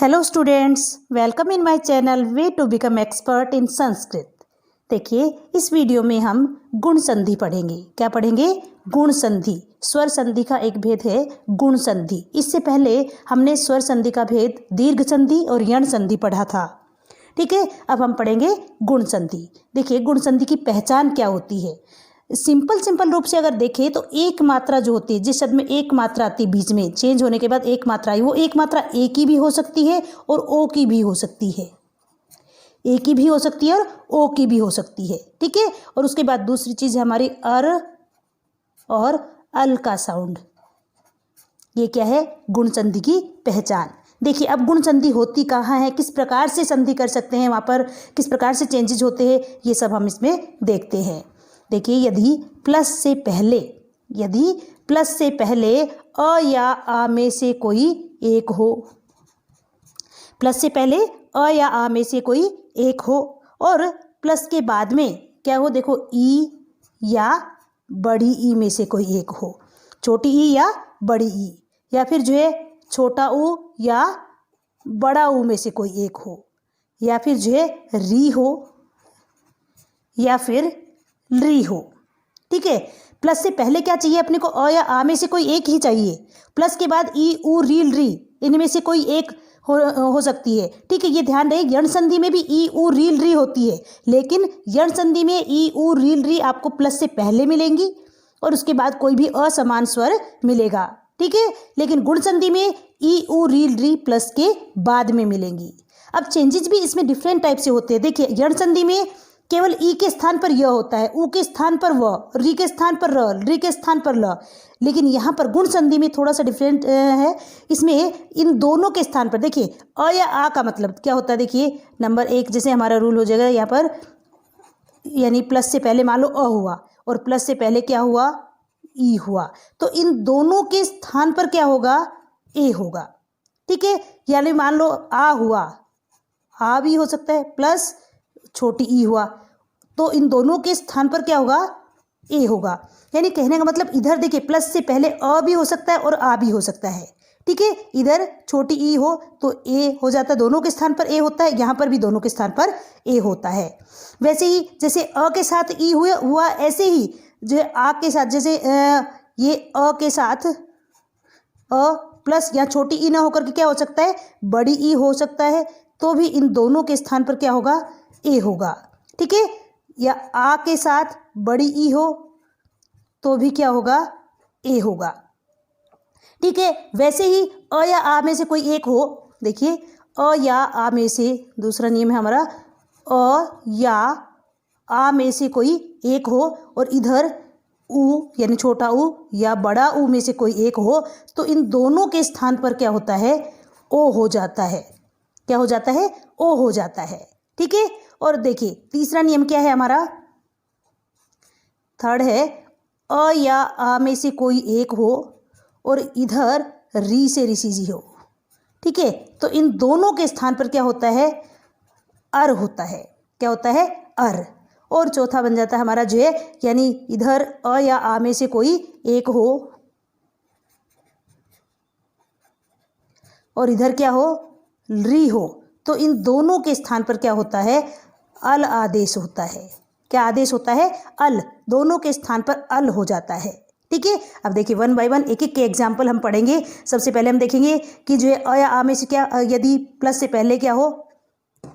Hello students, welcome in my channel way to become expert in Sanskrit. देखिए, इस video में हम गुण संधि पढ़ेंगे। क्या पढ़ेंगे? गुण संधि। स्वर संधि का एक भेद है गुण संधि। इससे पहले हमने स्वर संधि का भेद दीर्घ संधि और यण संधि पढ़ा था। ठीक है, अब हम पढ़ेंगे गुण संधि। देखिए, गुण संधि की पहचान क्या होती है। सिंपल रूप से अगर देखें तो एक मात्रा जो होती है, जिस शब्द में एक मात्रा आती है बीच में चेंज होने के बाद एक मात्रा आई, वो एक मात्रा ए की भी हो सकती है और ओ की भी हो सकती है। ए की भी हो सकती है और ओ की भी हो सकती है। ठीक है, और उसके बाद दूसरी चीज है हमारी अर और अल का साउंड। ये क्या है? गुण संधि की पहचान। देखिए, अब गुण संधि होती कहाँ है, किस प्रकार से संधि कर सकते हैं, वहाँ पर किस प्रकार से चेंजेज होते हैं, ये सब हम इसमें देखते हैं। देखिए, यदि प्लस से पहले अ या आ में से कोई एक हो, प्लस से पहले अ या आ में से कोई एक हो, और प्लस के बाद में क्या हो, देखो ई या बड़ी ई में से कोई एक हो, छोटी ई या बड़ी ई, या फिर जो है छोटा ऊ या बड़ा ऊ में से कोई एक हो, या फिर जो है री हो या फिर री हो। ठीक है, प्लस से पहले क्या चाहिए अपने को? अ या आ में से कोई एक ही चाहिए। प्लस के बाद ई ऊ रील री, इनमें से कोई एक हो सकती है। ठीक है, ये ध्यान रहे, यण संधि में भी ई ऊ रील री होती है, लेकिन यण संधि में ई ऊ रील री आपको प्लस से पहले मिलेंगी और उसके बाद कोई भी असमान स्वर मिलेगा। ठीक है, लेकिन गुण संधि में ई ऊ रील री प्लस के बाद में मिलेंगी। अब चेंजेस भी इसमें डिफरेंट टाइप से होते हैं। देखिए, यण संधि में केवल ई के स्थान पर य होता है, ऊ के स्थान पर व, री के स्थान पर र, री के स्थान पर ल। लेकिन यहाँ पर गुण संधि में थोड़ा सा डिफरेंट है। इसमें इन दोनों के स्थान पर देखिए, अ या आ का मतलब क्या होता है। देखिए, नंबर एक जैसे हमारा रूल हो जाएगा यहाँ पर, यानी प्लस से पहले मान लो अ हुआ और प्लस से पहले क्या हुआ, ई हुआ, तो इन दोनों के स्थान पर क्या होगा, ए होगा। ठीक है, यानी मान लो आ हुआ, आ भी हो सकता है, प्लस छोटी ई हुआ, तो इन दोनों के स्थान पर क्या होगा, ए होगा। यानी कहने का मतलब, इधर देखिए प्लस से पहले अ भी हो सकता है और आ भी हो सकता है। ठीक है, इधर छोटी ई हो तो ए हो जाता है, दोनों के स्थान पर ए होता है, यहाँ पर भी दोनों के स्थान पर ए होता है। वैसे ही जैसे अ के साथ ई हुआ, ऐसे ही जो आ के साथ, जैसे ये अ के साथ अ प्लस या छोटी ई ना होकर के क्या हो सकता है, बड़ी ई हो सकता है, तो भी इन दोनों के स्थान पर क्या होगा, ए होगा। ठीक है, या आ के साथ बड़ी ई हो तो भी क्या होगा, ए होगा। ठीक है, वैसे ही अ या आ में से कोई एक हो, देखिए अ या आ में से, दूसरा नियम है हमारा, अ या आ में से कोई एक हो और इधर ऊ यानी छोटा ऊ या बड़ा ऊ में से कोई एक हो, तो इन दोनों के स्थान पर क्या होता है, ओ हो जाता है। क्या हो जाता है? ओ हो जाता है। ठीक है, और देखिए तीसरा नियम क्या है हमारा, थर्ड है, अ या आ में से कोई एक हो और इधर री से ऋषिजी हो। ठीक है, तो इन दोनों के स्थान पर क्या होता है, अर होता है। क्या होता है? अर। और चौथा बन जाता है हमारा जो है, यानी इधर अ या आ में से कोई एक हो और इधर क्या हो, री हो, तो इन दोनों के स्थान पर क्या होता है, अल आदेश होता है। क्या आदेश होता है? अल। दोनों के स्थान पर अल हो जाता है। ठीक है, अब देखिए वन बाय वन एक एक के एग्जाम्पल हम पढ़ेंगे। सबसे पहले हम देखेंगे कि जो है अ या आ में से क्या, यदि प्लस से पहले क्या हो,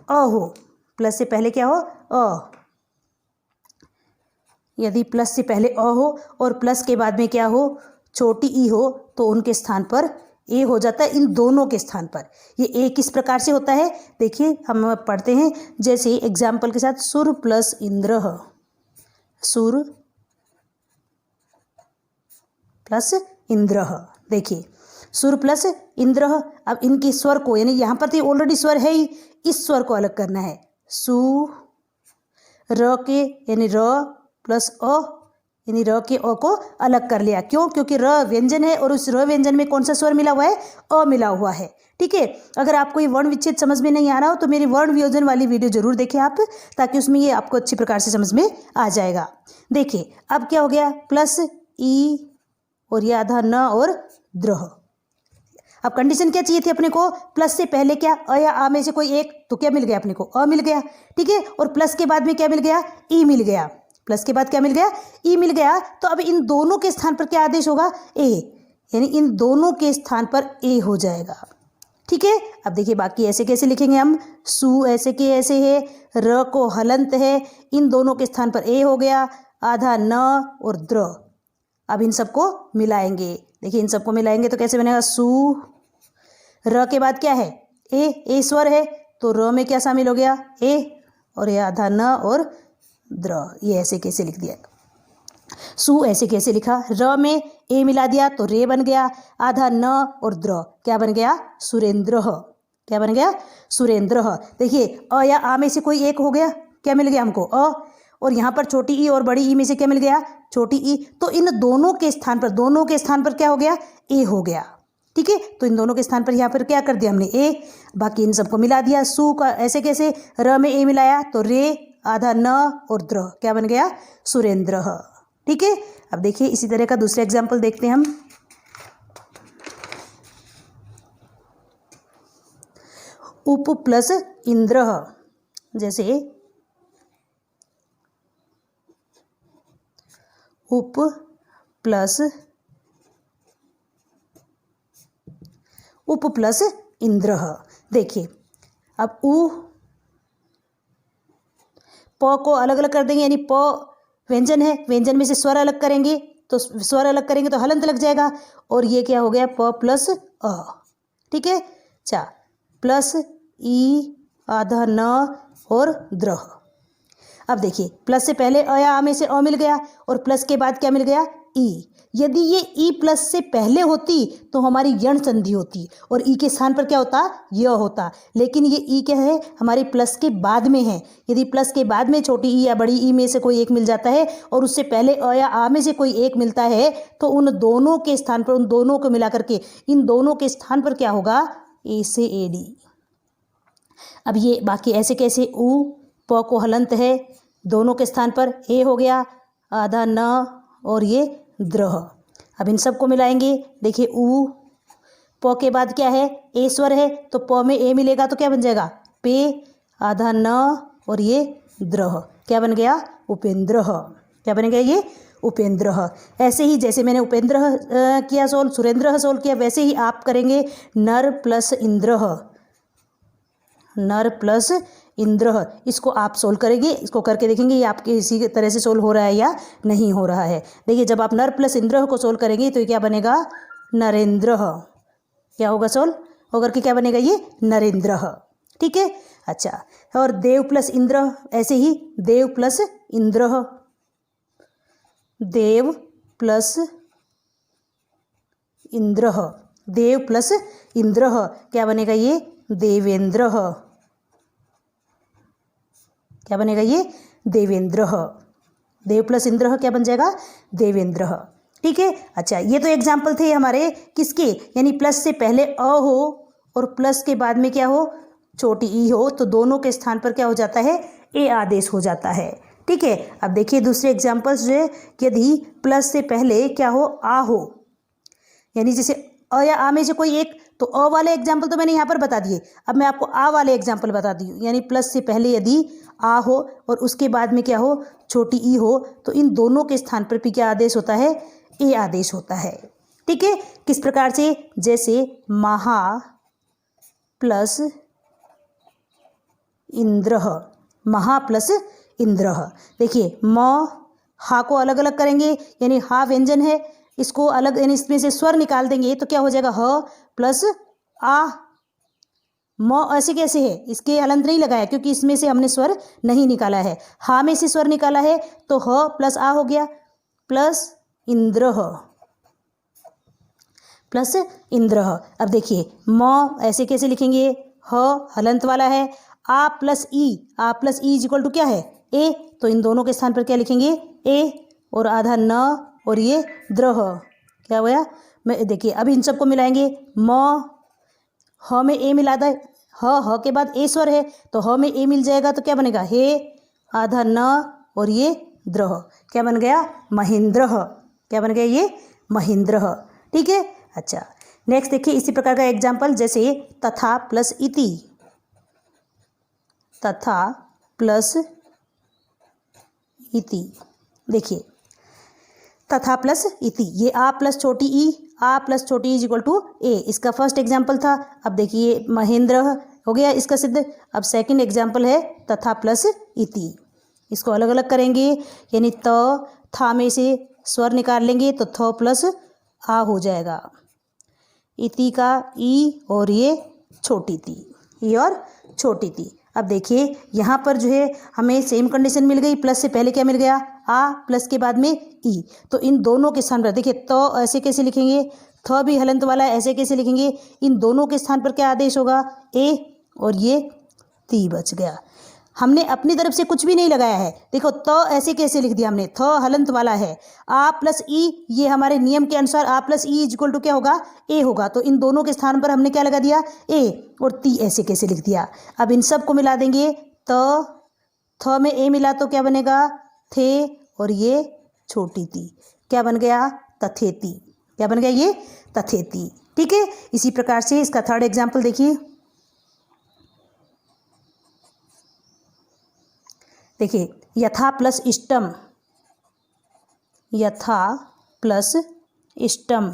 अ हो, प्लस से पहले क्या हो, अ, यदि प्लस से पहले अ हो और प्लस के बाद में क्या हो, छोटी ई हो, तो उनके स्थान पर ए हो जाता है, इन दोनों के स्थान पर। ये ए किस प्रकार से होता है, देखिए हम पढ़ते हैं, जैसे एग्जाम्पल के साथ, सुर प्लस इंद्र, सुर प्लस इंद्र। देखिए, सुर प्लस इंद्र, अब इनके स्वर को, यानी यहाँ पर तो ऑलरेडी स्वर है ही, इस स्वर को अलग करना है। सु र के, यानी र प्लस अ, यानी र के अ को अलग कर लिया। क्यों? क्योंकि र व्यंजन है और उस र व्यंजन में कौन सा स्वर मिला हुआ है, अ मिला हुआ है। ठीक है, अगर आपको ये वर्ण विच्छेद समझ में नहीं आ रहा हो तो मेरी वर्ण वियोजन वाली वीडियो जरूर देखें आप, ताकि उसमें ये आपको अच्छी प्रकार से समझ में आ जाएगा। देखिए, अब क्या हो गया, प्लस ई और ये आधा न और द्रह। अब कंडीशन क्या चाहिए थी अपने को, प्लस से पहले क्या अ या आ में से कोई एक, तो क्या मिल गया अपने को, अ मिल गया, ठीक है। और प्लस के बाद में क्या मिल गया, ई मिल गया, प्लस के बाद क्या मिल गया, ई मिल गया। तो अब इन दोनों के स्थान पर क्या आदेश होगा, ए, यानी इन दोनों के स्थान पर ए हो जाएगा, ठीक है। अब देखिए बाकी ऐसे कैसे लिखेंगे हम, सु ऐसे के ऐसे है, र को हलंत है, इन दोनों के स्थान पर ए हो गया, आधा न और द्र। अब इन सबको मिलाएंगे, देखिए इन सबको मिलाएंगे तो कैसे बनेगा, सु, र के बाद क्या है, ए स्वर है, तो र में क्या शामिल हो गया, ए, और ये आधा न और द्र। ये ऐसे कैसे लिख दिया, सु ऐसे कैसे लिखा, र में ए मिला दिया तो रे बन गया, आधा न और द्र, क्या बन गया, सुरेंद्र, क्या बन गया, सुरेंद्र। देखिए अ या आ में से कोई एक हो गया, क्या मिल गया हमको, अ, और यहाँ पर छोटी ई और बड़ी ई में से क्या मिल गया, छोटी ई। तो इन दोनों के स्थान पर क्या हो गया, ए हो गया, ठीक है। तो इन दोनों के स्थान पर यहाँ पर क्या कर दिया हमने, ए, बाकी इन सबको मिला दिया। सु का ऐसे कैसे, र में ए मिलाया तो रे, आधा न और द्र, क्या बन गया, सुरेंद्र, ठीक है। अब देखिए इसी तरह का दूसरा एग्जाम्पल देखते हैं हम। उप प्लस इंद्र, जैसे उप प्लस इंद्र। देखिए अब उ, प को अलग अलग कर देंगे, यानी प व्यंजन है, व्यंजन में से स्वर अलग करेंगे, तो स्वर अलग करेंगे तो हलंत लग जाएगा, और ये क्या हो गया, प प्लस अ, ठीक है। चा प्लस ई, आधा न और द्र। अब देखिए प्लस से पहले अ या आ में से अ मिल गया, और प्लस के बाद क्या मिल गया, ई। यदि ये ई प्लस से पहले होती तो हमारी यण संधि होती और ई के स्थान पर क्या होता, य होता, लेकिन ये ई क्या है, हमारे प्लस के बाद में है। यदि प्लस के बाद में छोटी ई या बड़ी ई में से कोई एक मिल जाता है और उससे पहले अ या आ में से कोई एक मिलता है, तो उन दोनों के स्थान पर, उन दोनों को मिला करके इन दोनों के स्थान पर क्या होगा, ए से ए डी। अब ये बाकी ऐसे कैसे, उ, प को हलंत है, दोनों के स्थान पर ए हो गया, आधा न और ये द्र। अब इन सबको मिलाएंगे, देखिए उ, प के बाद क्या है, ए स्वर है, तो प में ए मिलेगा तो क्या बन जाएगा, पे, आधा न और ये द्र, क्या बन गया, उपेंद्र, क्या बन गया, ये उपेंद्र। ऐसे ही जैसे मैंने उपेंद्र किया सोल्व, सुरेंद्र सोल्व किया, वैसे ही आप करेंगे नर प्लस इंद्र, नर प्लस इंद्र। इसको आप सोल्व करेंगे, इसको करके देखेंगे ये आपके इसी तरह से सोल्व हो रहा है या नहीं हो रहा है। देखिए जब आप नर प्लस इंद्र को सोल्व करेंगे तो ये क्या बनेगा, नरेंद्र, क्या होगा सोल्व होकर के क्या बनेगा, ये नरेंद्र, ठीक है। अच्छा, और देव प्लस इंद्र, ऐसे ही देव प्लस इंद्र, देव प्लस इंद्र, देव प्लस इंद्र, क्या बनेगा, ये देवेंद्र, क्या बनेगा, ये देवेंद्र, देव प्लस इंद्र क्या बन जाएगा, देवेंद्र, ठीक है। अच्छा ये तो एग्जाम्पल थे हमारे किसके, यानी प्लस से पहले अ हो और प्लस के बाद में क्या हो, छोटी ई हो, तो दोनों के स्थान पर क्या हो जाता है, ए आदेश हो जाता है, ठीक है। अब देखिए दूसरे एग्जाम्पल्स जो है, यदि प्लस से पहले क्या हो, आ हो, यानी जैसे अ या आ में से कोई एक, तो अ वाले एग्जाम्पल तो मैंने यहाँ पर बता दिए, अब मैं आपको आ वाले एग्जाम्पल बता दी हूँ। यानी प्लस से पहले यदि आ हो और उसके बाद में क्या हो, छोटी ई हो, तो इन दोनों के स्थान पर भी क्या आदेश होता है, ए आदेश होता है, ठीक है। किस प्रकार से, जैसे महा प्लस इंद्र, महा प्लस इंद्र। देखिए म, हा को अलग अलग करेंगे, यानी हा व्यंजन है, इसको अलग, यानी इसमें से स्वर निकाल देंगे तो क्या हो जाएगा, ह प्लस आ। म ऐसे कैसे है, इसके हलंत नहीं लगाया क्योंकि इसमें से हमने स्वर नहीं निकाला है, हा में से स्वर निकाला है, तो ह प्लस आ हो गया, प्लस इंद्र, प्लस इंद्र। अब देखिए म ऐसे कैसे लिखेंगे, ह हलंत वाला है, आ प्लस ई इज इक्वल टू क्या है, ए, तो इन दोनों के स्थान पर क्या लिखेंगे, ए, और आधा न और ये द्रह, क्या हुआ, मैं देखिए अब इन सबको मिलाएंगे, म, ह में ए मिला दे, ह के बाद ए स्वर है, तो ह में ए मिल जाएगा तो क्या बनेगा, हे, आधा न और ये द्रह, क्या बन गया, महेंद्र, क्या बन गया, ये महेंद्र, ठीक है। अच्छा नेक्स्ट देखिए इसी प्रकार का एग्जाम्पल, जैसे तथा प्लस इति, तथा प्लस इति। देखिए तथा प्लस इति, ये आ प्लस छोटी ई, आ प्लस छोटी इज इक्वल टू ए, इसका फर्स्ट एग्जाम्पल था। अब देखिए महेंद्र हो गया इसका सिद्ध। अब सेकंड एग्जाम्पल है तथा प्लस इति, इसको अलग अलग करेंगे, यानी त था में से स्वर निकाल लेंगे तो थ प्लस आ हो जाएगा, इति का ई और ये छोटी ती, ई और छोटी ती। अब देखिए यहाँ पर जो है हमें सेम कंडीशन मिल गई, प्लस से पहले क्या मिल गया आ, प्लस के बाद में ई, तो इन दोनों के स्थान पर देखिए तो ऐसे कैसे लिखेंगे, थ भी हलंत वाला है, ऐसे कैसे लिखेंगे, इन दोनों के स्थान पर क्या आदेश होगा ए, और ये ती बच गया। हमने अपनी तरफ से कुछ भी नहीं लगाया है। देखो तो ऐसे कैसे लिख दिया हमने, थ हलंत वाला है, आ प्लस ई, ये हमारे नियम के अनुसार आ प्लस ई इज इक्वल टू क्या होगा ए होगा, तो इन दोनों के स्थान पर हमने क्या लगा दिया ए, और ती ऐसे कैसे लिख दिया। अब इन सब को मिला देंगे, तो थ में ए मिला तो क्या बनेगा थे, और ये छोटी ती क्या बन गया तथेती, क्या बन गया ये तथेती। ठीक है, इसी प्रकार से इसका थर्ड एग्जाम्पल देखिए। देखिए यथा प्लस इष्टम, यथा प्लस इष्टम,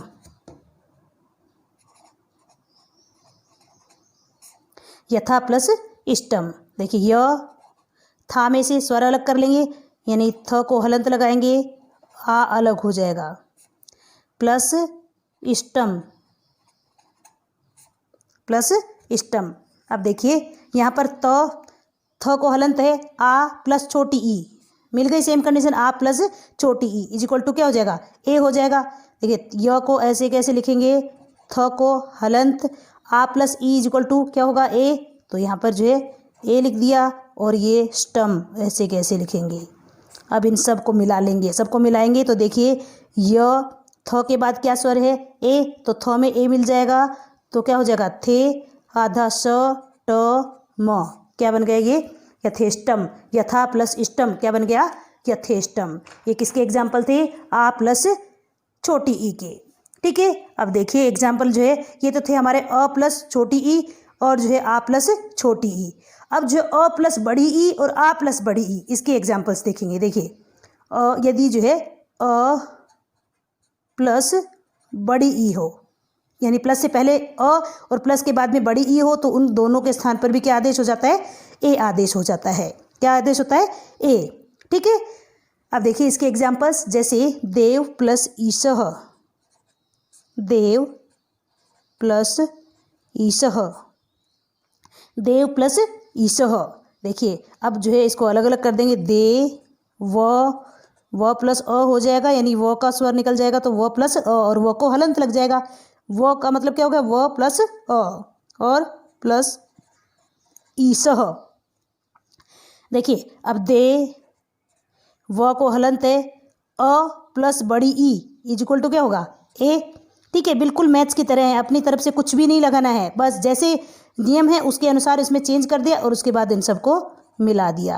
यथा प्लस इष्टम। देखिए य था में से स्वर अलग कर लेंगे, यानी थ को हलंत लगाएंगे, आ अलग हो जाएगा, प्लस इष्टम, प्लस इष्टम। अब देखिए यहाँ पर तो थ को हलंत है, आ प्लस छोटी ई, मिल गई सेम कंडीशन, आ प्लस छोटी ई इज इक्वल टू क्या हो जाएगा ए हो जाएगा। देखिए य को ऐसे कैसे लिखेंगे, थ को हलंत, आ प्लस ई इज इक्वल टू क्या होगा ए, तो यहाँ पर जो है ए लिख दिया, और ये स्टम ऐसे कैसे लिखेंगे। अब इन सब को मिला लेंगे, सबको मिलाएंगे तो देखिए य थ के बाद क्या स्वर है ए, तो थ में ए मिल जाएगा, तो क्या हो जाएगा थे, आधा स ट म, क्या बन गया ये यथेष्टम, यथा प्लस इष्टम क्या बन गया यथेष्टम। ये किसके एग्जाम्पल थे, आ प्लस छोटी ई के। ठीक है, अब देखिए एग्जाम्पल जो है ये तो थे हमारे अ प्लस छोटी ई और जो है आ प्लस छोटी ई। अब जो अ प्लस बड़ी ई और आ प्लस बड़ी ई, इसके एग्जाम्पल्स देखेंगे। देखिए यदि जो है अ प्लस बड़ी ई हो, यानी प्लस से पहले अ और प्लस के बाद में बड़ी ई हो, तो उन दोनों के स्थान पर भी क्या आदेश हो जाता है ए आदेश हो जाता है। क्या आदेश होता है ए। ठीक है, अब देखिए इसके एग्जाम्पल्स, जैसे देव प्लस ईशः, देव प्लस ईशः, देव प्लस ईशः। देखिए अब जो है इसको अलग अलग कर देंगे, दे व प्लस अ हो जाएगा, यानी व का स्वर निकल जाएगा तो व प्लस अ, और व को हलंत लग जाएगा, व का मतलब क्या होगा व प्लस अ और प्लस ईशः। देखिए अब दे व को हलंत है, अ प्लस बड़ी ई इज इक्वल टू क्या होगा ए। ठीक है, बिल्कुल मैथ्स की तरह है, अपनी तरफ से कुछ भी नहीं लगाना है, बस जैसे नियम है उसके अनुसार इसमें चेंज कर दिया और उसके बाद इन सबको मिला दिया।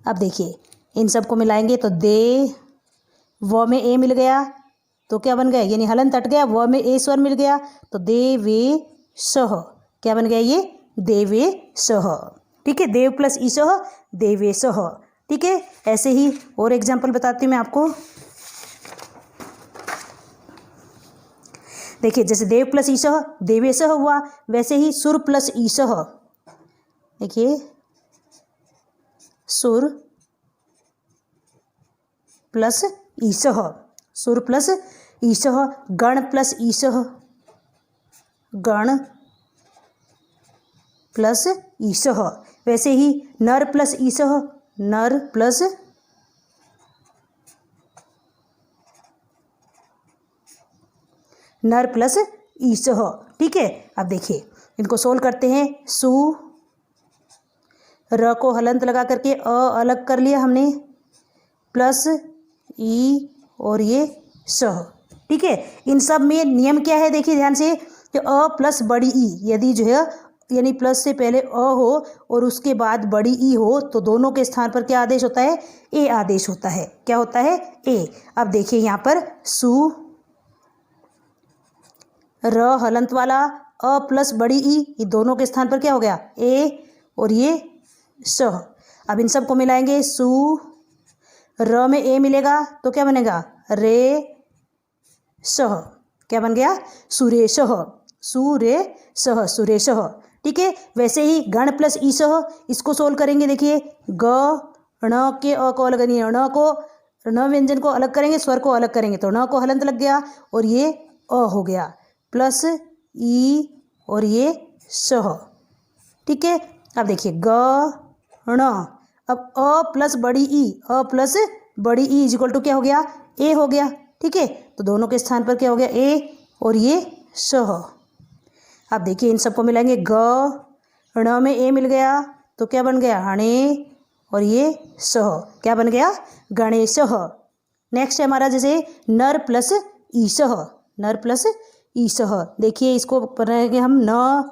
अब देखिए इन सबको मिलाएंगे तो दे व में ए मिल गया तो क्या बन गया, यानी हलंत हट गया, व में ए स्वर मिल गया तो देवे सह, क्या बन गया ये देवे सह। ठीक है, देव प्लस ईशः देवे सह। ठीक है, ऐसे ही और एग्जाम्पल बताती हूँ मैं आपको। देखिए जैसे देव प्लस ईशः देवेशः हुआ, वैसे ही सुर प्लस ईशः। देखिए सुर प्लस ईशः, सुर प्लस ईशः, गण प्लस ईशः, गण प्लस ईशः। वैसे ही नर प्लस ईशः, नर प्लस नर प्लस ईशः। ठीक है, अब देखिए इनको सोल्व करते हैं। सु र को हलंत लगा करके अ अलग कर लिया हमने, प्लस ई और ये सह। ठीक है, इन सब में नियम क्या है देखिए ध्यान से, कि अ प्लस बड़ी ई, यदि जो है यानी प्लस से पहले अ हो और उसके बाद बड़ी ई हो, तो दोनों के स्थान पर क्या आदेश होता है ए आदेश होता है। क्या होता है ए। अब देखिए यहाँ पर सु र हलंत वाला, अ प्लस बड़ी ई, ये दोनों के स्थान पर क्या हो गया ए, और ये स। अब इन सबको मिलाएंगे, सु, र में ए मिलेगा तो क्या बनेगा रे सह, क्या बन गया सुरेशः, सुरेशः, सुरेशः। ठीक है, वैसे ही गण प्लस ईसह, इसको सोल्व करेंगे। देखिए ग ण के अ को अलग नहीं, ण को ण व्यंजन को अलग करेंगे, स्वर को अलग करेंगे तो ण को हलंत लग गया और ये अ हो गया, प्लस ई और ये सह। ठीक है, अब देखिए ग ण, अब अ प्लस बड़ी ई, अ प्लस बड़ी ई इज इक्वल टू क्या हो गया ए हो गया। ठीक है, तो दोनों के स्थान पर क्या हो गया ए और ये सह। अब देखिए इन सबको मिलाएंगे, ग ण में ए मिल गया तो क्या बन गया हणे और ये सह, क्या बन गया गणेशः। नेक्स्ट है हमारा जैसे नर प्लस ईसह, नर प्लस ईसह। देखिए इसको बनाएंगे हम, न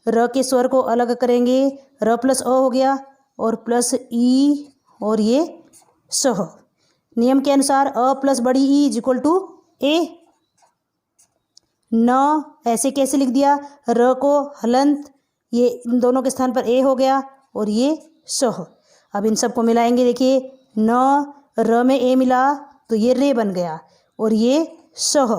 र के स्वर को अलग करेंगे, र प्लस अ हो गया और प्लस ई और ये सह। नियम के अनुसार अ प्लस बड़ी ई इज इक्वल टू ए। न ऐसे कैसे लिख दिया, र को हलंत, ये इन दोनों के स्थान पर ए हो गया और ये सह। अब इन सबको मिलाएंगे, देखिए न र में ए मिला तो ये रे बन गया और ये सह,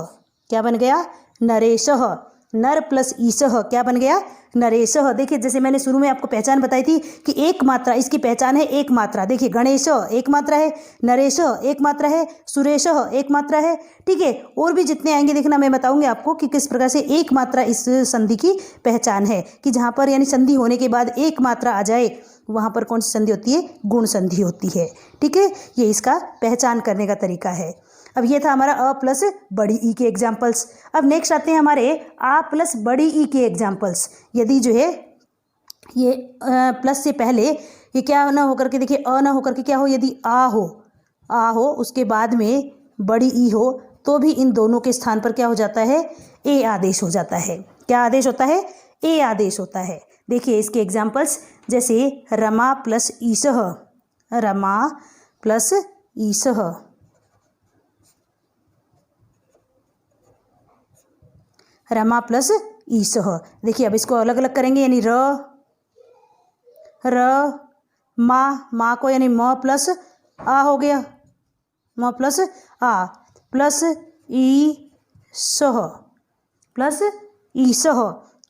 क्या बन गया नरेशः। नर प्लस ईसह क्या बन गया नरेशः। देखिए जैसे मैंने शुरू में आपको पहचान बताई थी कि एक मात्रा, इसकी पहचान है एक मात्रा। देखिए गणेश एक मात्रा है, नरेश एक मात्रा है, सुरेश एक मात्रा है। ठीक है, और भी जितने आएंगे देखना, मैं बताऊंगी आपको कि किस प्रकार से एक मात्रा इस संधि की पहचान है, कि जहाँ पर यानी संधि होने के बाद एक मात्रा आ जाए वहाँ पर कौन सी संधि होती है, गुण संधि होती है। ठीक है, ये इसका पहचान करने का तरीका है। अब ये था हमारा अ प्लस बड़ी ई के एग्जाम्पल्स। अब नेक्स्ट आते हैं हमारे आ प्लस बड़ी ई के एग्जाम्पल्स। यदि जो है ये प्लस से पहले ये क्या ना होकर के, देखिए अ ना होकर के क्या हो, यदि आ हो उसके बाद में बड़ी ई हो तो भी इन दोनों के स्थान पर क्या हो जाता है ए आदेश हो जाता है। क्या आदेश होता है ए आदेश होता है। देखिए इसके एग्जाम्पल्स जैसे रमा प्लस ईसह, रमा प्लस ईसह, रमा प्लस ईसह। देखिए अब इसको अलग अलग करेंगे, यानी र माँ को यानी म प्लस आ हो गया, म प्लस आ, प्लस ई सह, प्लस ई सह।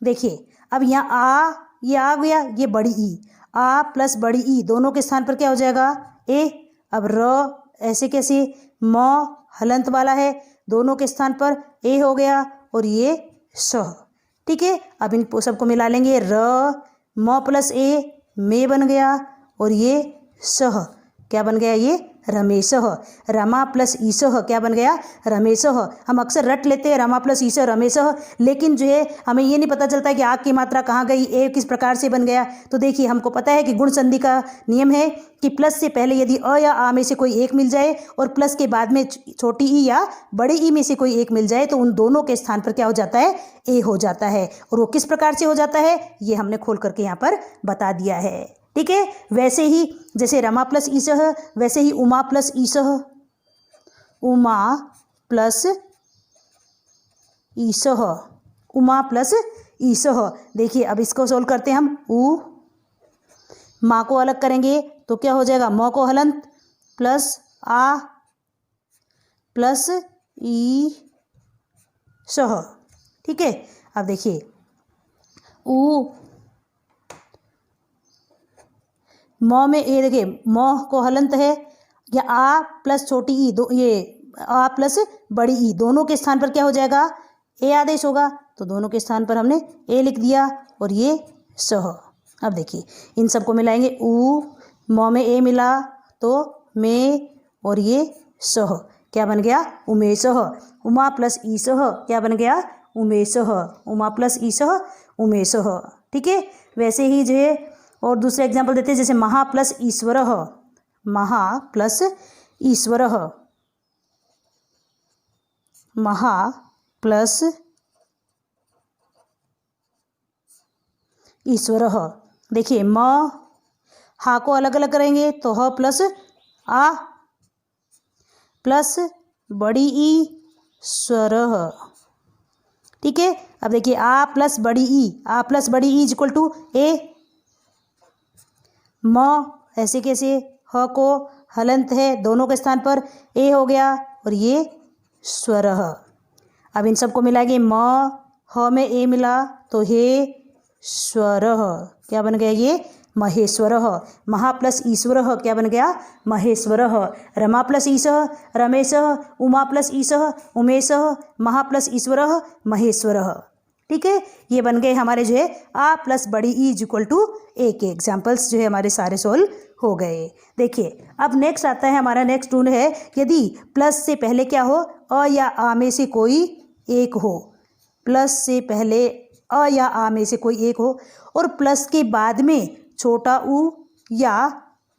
देखिए अब यहाँ ये आ गया, ये बड़ी ई, आ प्लस बड़ी ई दोनों के स्थान पर क्या हो जाएगा ए। अब र ऐसे कैसे, म हलंत वाला है, दोनों के स्थान पर ए हो गया और ये सह। ठीक है, अब इन सबको मिला लेंगे, र म प्लस ए में बन गया और ये सह, क्या बन गया ये रमेशः। रमा प्लस ईसह क्या बन गया रमेशः। हम अक्सर रट लेते हैं रमा प्लस ईसह रमेशः, लेकिन जो है हमें ये नहीं पता चलता है कि आग की मात्रा कहाँ गई, ए किस प्रकार से बन गया। तो देखिए हमको पता है कि गुण संधि का नियम है कि प्लस से पहले यदि अ या आ में से कोई एक मिल जाए और प्लस के बाद में छोटी ई या बड़ी ई में से कोई एक मिल जाए तो उन दोनों के स्थान पर क्या हो जाता है ए हो जाता है। और वो किस प्रकार से हो जाता है ये हमने खोल करके यहाँ पर बता दिया है। ठीक है, वैसे ही जैसे रमा प्लस ईसह, वैसे ही उमा प्लस ईसह, उमा प्लस ईसह, उमा प्लस ईसह। देखिए अब इसको सोल्व करते हैं हम, उ माँ को अलग करेंगे तो क्या हो जाएगा म को हलंत प्लस आ प्लस ई सह। ठीक है, अब देखिए उ म में ए, देखिए म को हलंत है, या आ प्लस छोटी ई दो, ये आ प्लस बड़ी ई दोनों के स्थान पर क्या हो जाएगा ए आदेश होगा, तो दोनों के स्थान पर हमने ए लिख दिया और ये सह। अब देखिए इन सबको मिलाएंगे, उ म में ए मिला तो में और ये सह, क्या बन गया उमेशः। उमा प्लस ईसह क्या बन गया उमेशः, उमा प्लस ईसह उमेशः। ठीक है, वैसे ही जो है और दूसरा एग्जाम्पल देते हैं, जैसे महा प्लस ईश्वरः, महा प्लस ईश्वरः, महा प्लस ईश्वरः। देखिए म हा को अलग अलग करेंगे तो ह प्लस आ प्लस बड़ी ई स्वरः, ठीक है। अब देखिए आ प्लस बड़ी ई, आ प्लस बड़ी ई इज इक्वल टू ए। म ऐसे कैसे, ह को हलंत है, दोनों के स्थान पर ए हो गया और ये स्वर। अब इन सबको मिलाएंगे, म ह में ए मिला तो हे स्वर, क्या बन गया ये महेश्वर। महा प्लस ईश्वर क्या बन गया महेश्वर। रमा प्लस ईश रमेश, उमा प्लस ईश उमेश, महा प्लस ईश्वर महेश्वर। ठीक है, ये बन गए हमारे जो है आ प्लस बड़ी ई इज इक्वल टू ए के एग्जाम्पल्स जो है हमारे सारे सोल्व हो गए। देखिए अब नेक्स्ट आता है हमारा, नेक्स्ट रूल है यदि प्लस से पहले क्या हो, अ या आ में से कोई एक हो, प्लस से पहले अ या आ में से कोई एक हो और प्लस के बाद में छोटा ऊ या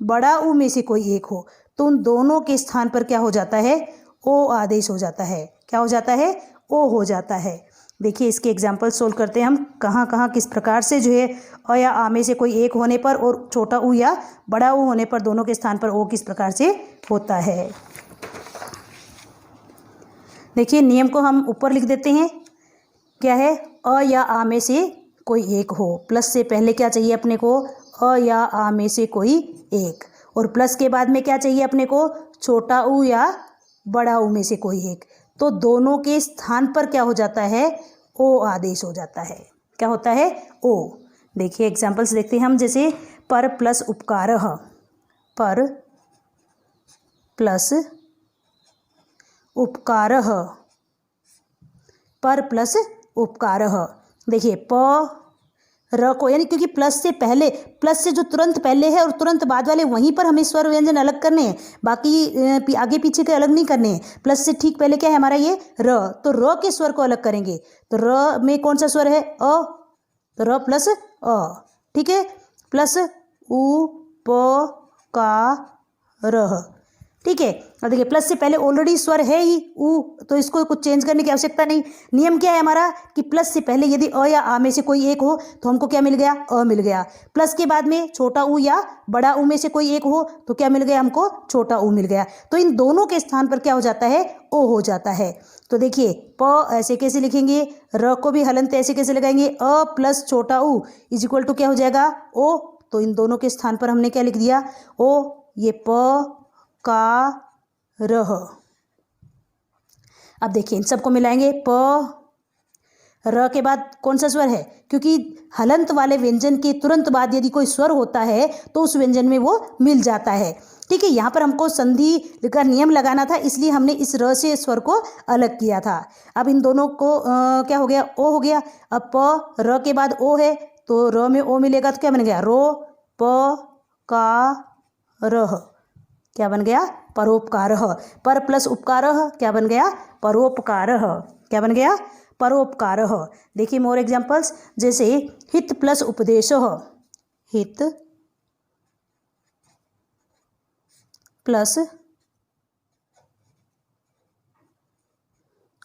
बड़ा ऊ में से कोई एक हो, तो उन दोनों के स्थान पर क्या हो जाता है, ओ आदेश हो जाता है। क्या हो जाता है, ओ हो जाता है। देखिए इसके एग्जाम्पल सोल्व करते हैं हम, कहाँ कहाँ किस प्रकार से जो है अ या आ में से कोई एक होने पर और छोटा ऊ या बड़ा ऊ होने पर दोनों के स्थान पर ओ किस प्रकार से होता है। देखिए नियम को हम ऊपर लिख देते हैं। क्या है, अ या आ में से कोई एक हो, प्लस से पहले क्या चाहिए अपने को, अ या आ में से कोई एक, और प्लस के बाद में क्या चाहिए अपने को, छोटा ऊ या बड़ा ऊ में से कोई एक, तो दोनों के स्थान पर क्या हो जाता है, ओ आदेश हो जाता है। क्या होता है, ओ। देखिए एग्जाम्पल्स देखते हैं हम, जैसे पर प्लस उपकारः, पर प्लस उपकारः, पर प्लस उपकारः। देखिए प र को, यानी क्योंकि प्लस से पहले, प्लस से जो तुरंत पहले है और तुरंत बाद वाले वहीं पर हमें स्वर व्यंजन अलग करने हैं, बाकी आगे पीछे के अलग नहीं करने हैं। प्लस से ठीक पहले क्या है हमारा ये र, तो र के स्वर को अलग करेंगे। तो र में कौन सा स्वर है, अ, तो र प्लस अ, ठीक है, प्लस उ प का र। ठीक है, और देखिए प्लस से पहले ऑलरेडी स्वर है ही ऊ, तो इसको कुछ चेंज करने की आवश्यकता नहीं। नियम क्या है हमारा कि प्लस से पहले यदि अ या आ में से कोई एक हो तो हमको क्या मिल गया, अ मिल गया। प्लस के बाद में छोटा ऊ या बड़ा ऊ में से कोई एक हो तो क्या मिल गया हमको, छोटा ऊ मिल गया। तो इन दोनों के स्थान पर क्या हो जाता है, ओ हो जाता है। तो देखिए प ऐसे कैसे लिखेंगे, र को भी हलंत ऐसे कैसे लगाएंगे, अ प्लस छोटा ऊ इज इक्वल टू क्या हो जाएगा, ओ। तो इन दोनों के स्थान पर हमने क्या लिख दिया, ओ। ये प का रह। अब देखिए इन सबको मिलाएंगे, प र के बाद कौन सा स्वर है, क्योंकि हलंत वाले व्यंजन के तुरंत बाद यदि कोई स्वर होता है तो उस व्यंजन में वो मिल जाता है। ठीक है, यहाँ पर हमको संधि का नियम लगाना था, इसलिए हमने इस र से स्वर को अलग किया था। अब इन दोनों को क्या हो गया, ओ हो गया। अब प र के बाद ओ है तो र में ओ मिलेगा तो क्या बन गया, रो प का रह, क्या बन गया, परोपकारः। पर प्लस उपकारः क्या बन गया, परोपकारः। क्या बन गया, परोपकारः। देखिए मोर एग्जांपल्स, जैसे हित प्लस उपदेशः, हित प्लस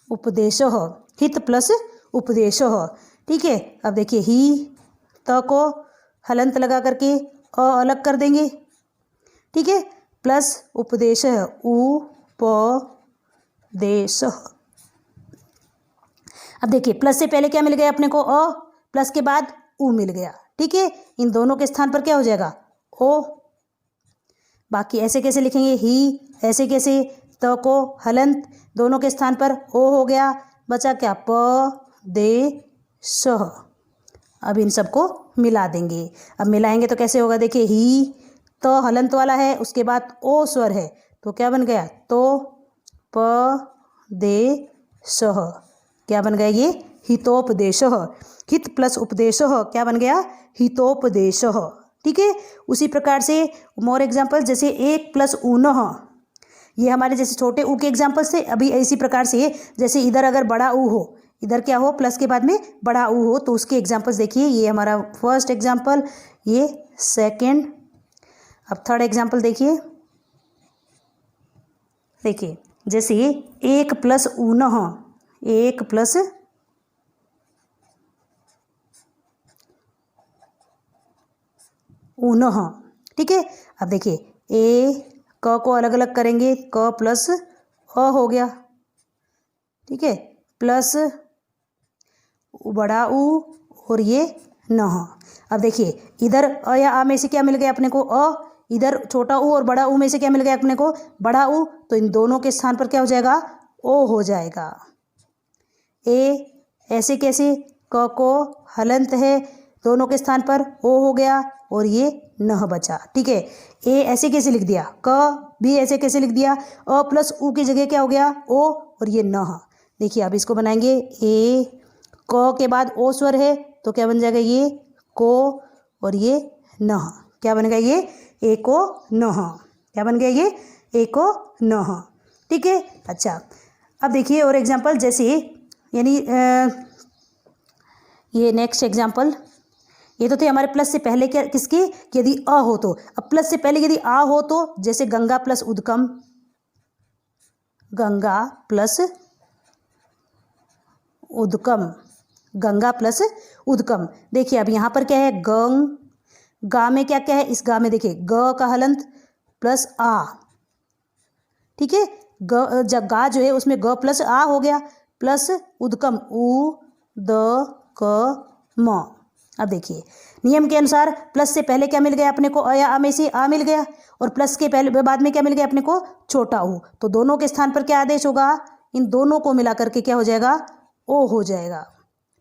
उपदेशः, हित प्लस उपदेशः। ठीक है, अब देखिए ही त को हलंत लगा करके अ अलग कर देंगे। ठीक है, प्लस उपदेश उ प देश। अब देखिए प्लस से पहले क्या मिल गया अपने को, अ, प्लस के बाद उ मिल गया। ठीक है, इन दोनों के स्थान पर क्या हो जाएगा, ओ। बाकी ऐसे कैसे लिखेंगे, ही ऐसे कैसे, त को हलंत दोनों के स्थान पर ओ हो गया, बचा क्या, प दे स। अब इन सबको मिला देंगे। अब मिलाएंगे तो कैसे होगा, देखिए ही तो हलंत वाला है, उसके बाद ओ स्वर है तो क्या बन गया, तो प दे सह, क्या बन गया ये हितोपदेशः। हित प्लस उपदेशः क्या बन गया, हितोपदेशः। ठीक है, उसी प्रकार से मोर एग्जाम्पल, जैसे एक प्लस ऊनः, ये हमारे जैसे छोटे ऊ के एग्जाम्पल्स थे। अभी इसी प्रकार से जैसे इधर अगर बड़ा ऊ हो, इधर क्या हो प्लस के बाद में बड़ा ऊ हो, तो उसके एग्जाम्पल्स देखिए। ये हमारा फर्स्ट एग्जाम्पल, ये सेकेंड। अब थर्ड एग्जाम्पल देखिए। देखिए जैसे एक प्लस ऊनः, एक प्लस ऊनः। ठीक है, अब देखिए ए क को अलग अलग करेंगे, क प्लस अ हो गया। ठीक है, प्लस बड़ा ऊ और ये न। अब देखिए इधर अ या आ में से क्या मिल गया अपने को अ, इधर छोटा ऊ और बड़ा ऊ में से क्या मिल गया अपने को बड़ा ऊ, तो इन दोनों के स्थान पर क्या हो जाएगा ओ हो जाएगा। ए ऐसे कैसे क को हलंत है, दोनों के स्थान पर ओ हो गया और ये न बचा। ठीक है, ए ऐसे कैसे लिख दिया, क भी ऐसे कैसे लिख दिया, अ प्लस ऊ की जगह क्या हो गया ओ और ये न। देखिए अब इसको बनाएंगे ए, क के बाद ओ स्वर है तो क्या बन जाएगा ये को और ये न। क्या बन गया ये ए को न। क्या बन गया ये ए को न। ठीक है। अच्छा अब देखिए और एग्जाम्पल जैसे यानी ये नेक्स्ट एग्जाम्पल, ये तो थे हमारे प्लस से पहले क्या किसके, यदि अ हो तो। अब प्लस से पहले यदि आ हो तो जैसे गंगा प्लस उद्गम, गंगा प्लस उद्गम, गंगा प्लस उद्गम। देखिए अब यहाँ पर क्या है गंग, गा में क्या क्या है, इस गा में देखिए ग का हलंत प्लस आ। ठीक है, ग जब गा जो है उसमें ग प्लस आ हो गया, प्लस उद्गम उ द क म। अब देखिए नियम के अनुसार प्लस से पहले क्या मिल गया अपने को अ या आ में से आ मिल गया, और प्लस के पहले बाद में क्या मिल गया अपने को छोटा ऊ, तो दोनों के स्थान पर क्या आदेश होगा, इन दोनों को मिला करके क्या हो जाएगा ओ हो जाएगा।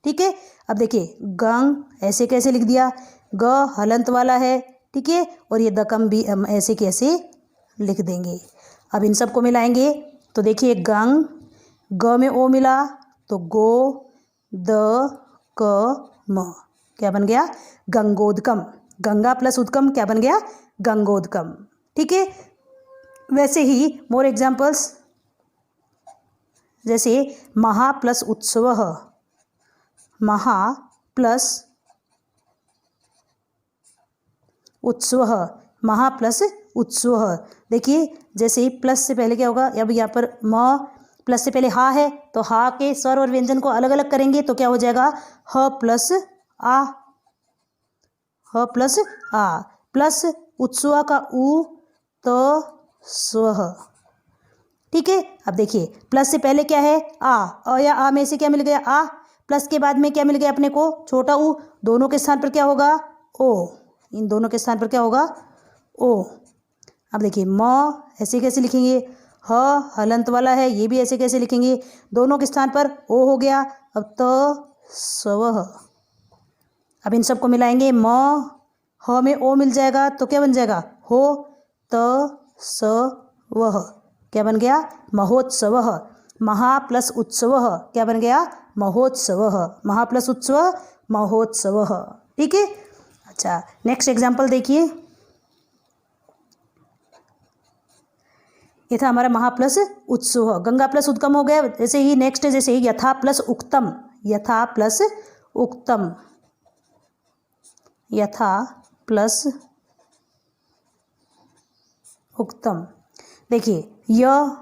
ठीक है, अब देखिए गंग ऐसे कैसे लिख दिया, ग हलंत वाला है। ठीक है, और ये दकम भी हम ऐसे कैसे लिख देंगे। अब इन सबको मिलाएंगे तो देखिए गंग, ग में ओ मिला तो गो द क म, क्या बन गया गंगोदकम। गंगा प्लस उद्गम क्या बन गया गंगोदकम। ठीक है, वैसे ही मोर एग्जाम्पल्स जैसे महा प्लस उत्सव, महा प्लस उत्सव, महा प्लस उत्सव। देखिए जैसे ही प्लस से पहले क्या होगा, अब यहाँ पर म प्लस से पहले हा है तो हा के स्वर और व्यंजन को अलग अलग करेंगे तो क्या हो जाएगा ह प्लस आ, ह प्लस आ, प्लस उत्सव का उ तो स्व। ठीक है, अब देखिए प्लस से पहले क्या है आ, अ या आ में से क्या मिल गया आ, प्लस के बाद में क्या मिल गया अपने को छोटा ऊ, दोनों के स्थान पर क्या होगा ओ, इन दोनों के स्थान पर क्या होगा ओ। अब देखिए म ऐसे कैसे लिखेंगे, ह हलंत वाला है ये भी ऐसे कैसे लिखेंगे, दोनों के स्थान पर ओ हो गया। अब त स्व, अब इन सबको मिलाएंगे म ह में ओ मिल जाएगा तो क्या बन जाएगा हो त स वह, क्या बन गया महोत्सव। महा प्लस उत्सव क्या बन गया महोत्सव, महा प्लस उत्सव महोत्सव। ठीक है। अच्छा नेक्स्ट एग्जाम्पल देखिए, ये था हमारा महा प्लस उत्सव, गंगा प्लस उद्गम हो गया। जैसे ही नेक्स्ट जैसे ही यथा प्लस उक्तम, यथा प्लस उक्तम, यथा प्लस उक्तम। देखिए य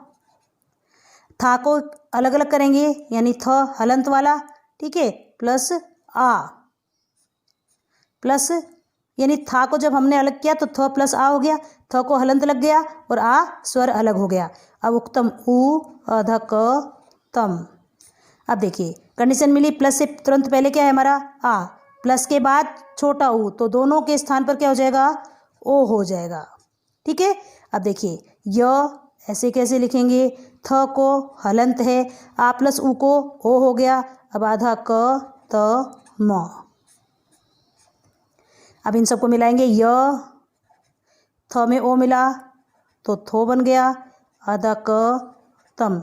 था को अलग अलग करेंगे यानी थ हलंत वाला, ठीक है, प्लस आ, प्लस यानी था को जब हमने अलग किया तो थ प्लस आ हो गया, थ को हलंत लग गया और आ स्वर अलग हो गया। अब उक्तम उ अध क तम। अब देखिए कंडीशन मिली, प्लस से तुरंत पहले क्या है हमारा आ, प्लस के बाद छोटा ऊ, तो दोनों के स्थान पर क्या हो जाएगा ओ हो जाएगा। ठीक है, अब देखिए य ऐसे कैसे लिखेंगे, थ को हलंत है, आ प्लस ऊ को ओ हो गया, अब आधा क त म। अब इन सबको मिलाएंगे, य थ में ओ मिला तो थो बन गया, आधा क तम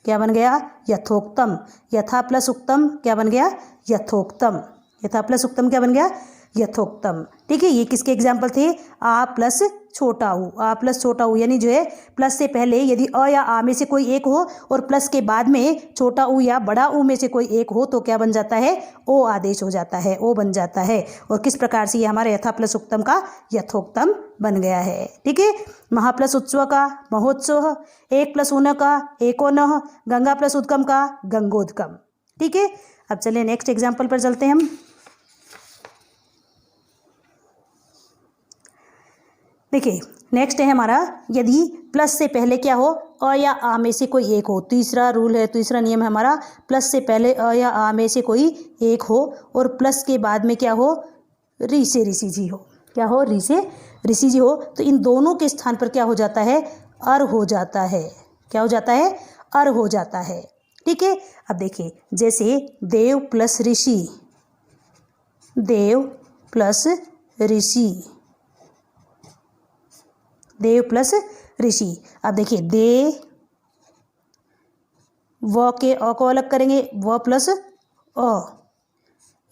क्या बन गया यथोक्तम। यथा प्लस उक्तम क्या बन गया यथोक्तम, यथा प्लस उक्तम क्या बन गया यथोक्तम। ठीक है, ये किसके एग्जाम्पल थे, आ प्लस छोटा ऊ, आ प्लस छोटा ऊ यानी जो है प्लस से पहले यदि अ या आ में से कोई एक हो और प्लस के बाद में छोटा ऊ या बड़ा ऊ में से कोई एक हो तो क्या बन जाता है ओ आदेश हो जाता है, ओ बन जाता है। और किस प्रकार से ये हमारे यथा प्लस उक्तम का यथोक्तम बन गया है। ठीक है, महा प्लस उत्सव का महोत्सव, एक प्लस ऊन का एको न, गंगा प्लस उद्गम का गंगोदकम। ठीक है, अब चलिए नेक्स्ट एग्जाम्पल पर चलते हैं हम। देखिए नेक्स्ट है हमारा, यदि प्लस से पहले क्या हो अ या आ में से कोई एक हो। तीसरा रूल है, तीसरा नियम है हमारा, प्लस से पहले अ या आ में से कोई एक हो और प्लस के बाद में क्या हो, री से ऋषि जी हो। क्या हो, री से ऋषि जी हो। तो इन दोनों के स्थान पर क्या हो जाता है, अर हो जाता है। क्या हो जाता है, अर हो जाता है। ठीक है। अब देखिए, जैसे देव प्लस ऋषि, देव प्लस ऋषि, देव प्लस ऋषि। अब देखिए, दे व के अ को अलग करेंगे, व प्लस अ,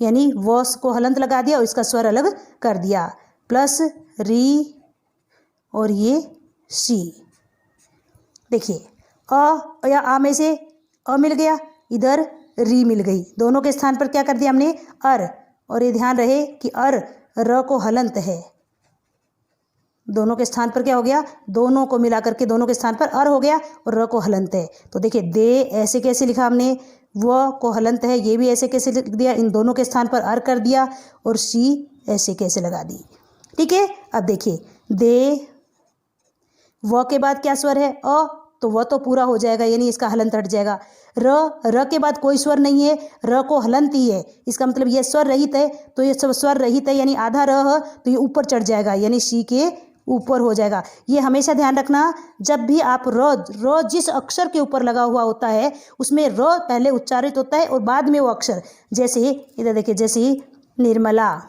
यानी व को हलंत लगा दिया और इसका स्वर अलग कर दिया, प्लस री और ये सी। देखिए, अ या आ में से अ मिल गया, इधर री मिल गई, दोनों के स्थान पर क्या कर दिया हमने, अर। और ये ध्यान रहे कि अर र को हलंत है, दोनों के स्थान पर क्या हो गया, दोनों को मिला करके दोनों के स्थान पर अर हो गया और र को हलंत है। तो देखिए, दे ऐसे कैसे लिखा हमने, व को हलंत है, ये भी ऐसे कैसे लिख दिया, इन दोनों के स्थान पर अर कर दिया और सी ऐसे कैसे लगा दी। ठीक है। अब देखिए, दे व के बाद क्या स्वर है, अ, तो वह तो पूरा हो जाएगा, यानी इसका हलंत हट जाएगा। र के बाद कोई स्वर नहीं है, र को हलंत ही है, इसका मतलब यह स्वर रहित है, तो ये सब स्वर रहित है, यानी आधा र है, तो ये ऊपर चढ़ जाएगा, यानी सी के ऊपर हो जाएगा। ये हमेशा ध्यान रखना, जब भी आप र जिस अक्षर के ऊपर लगा हुआ होता है उसमें र पहले उच्चारित होता है और बाद में वो अक्षर। जैसे इधर देखिए, जैसे निर्मला,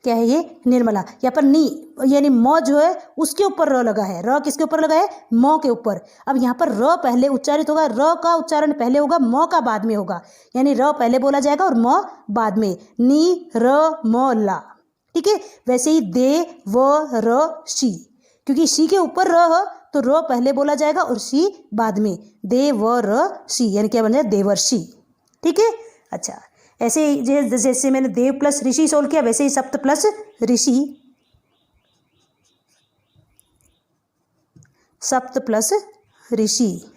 क्या है ये, निर्मला। यहाँ पर नी यानी म जो है उसके ऊपर र लगा है, र किसके ऊपर लगा है, म के ऊपर। अब यहाँ पर र पहले उच्चारित होगा, र का उच्चारण पहले होगा, म का बाद में होगा, यानी र पहले बोला जाएगा और म बाद में, नी र म ला। ठीक है। वैसे ही दे व र शी, क्योंकि शी के ऊपर र है तो र पहले बोला जाएगा और शी बाद में, दे व र शी, यानी क्या बन जाए, देवर्षि। ठीक है। अच्छा, ऐसे ही जैसे मैंने देव प्लस ऋषि सोल्व किया, वैसे ही सप्त प्लस ऋषि, सप्त प्लस ऋषि,